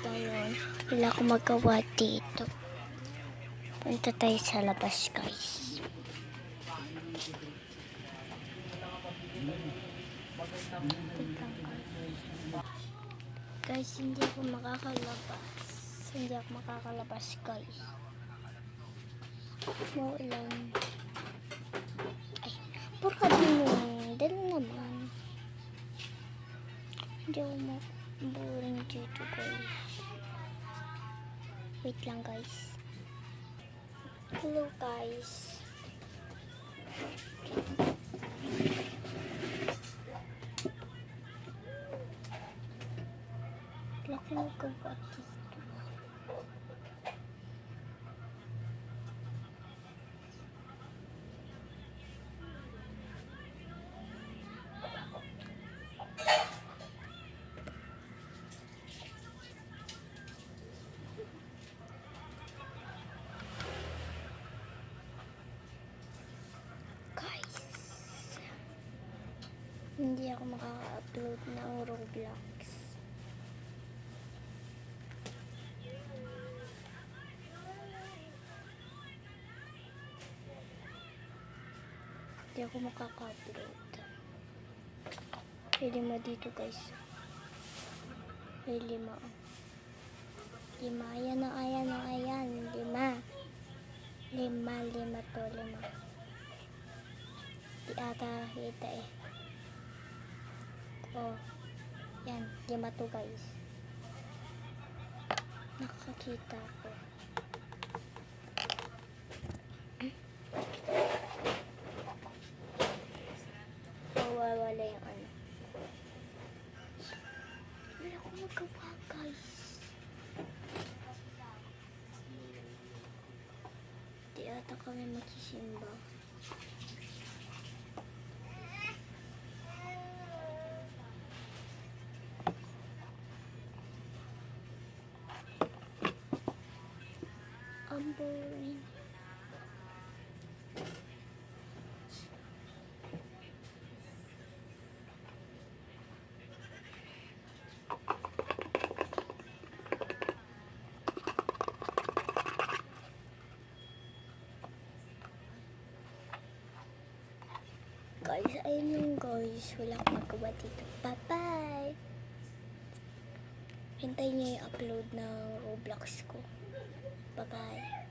Ngayon, wala akong magawa dito. Punta tayo sa labas, guys. Guys, hindi ako makakalabas. Hindi ako makakalabas, guys. Maulan. Ay, pura din dala naman. Hindi ako boring dito, guys. Wait lang, guys. Hello, guys. Wala akong magawa dito. Hindi ako makaka-upload ng Roblox. Hindi ako makaka-upload. May lima dito, guys. May lima. Lima. Ayan na, ayan na, ayan. Lima. Lima to, lima. Di ata kita eh. Oh, yan, lima to, guys. Nakakita ko. Wala yung ano. Wala akong magawa, guys. Di ata kami magsisimba. Ang boring. Guys, ayun yung guys. Wala akong magawa dito. Bye-bye! Hintayin niyo yung upload ng Roblox ko. Bye-bye!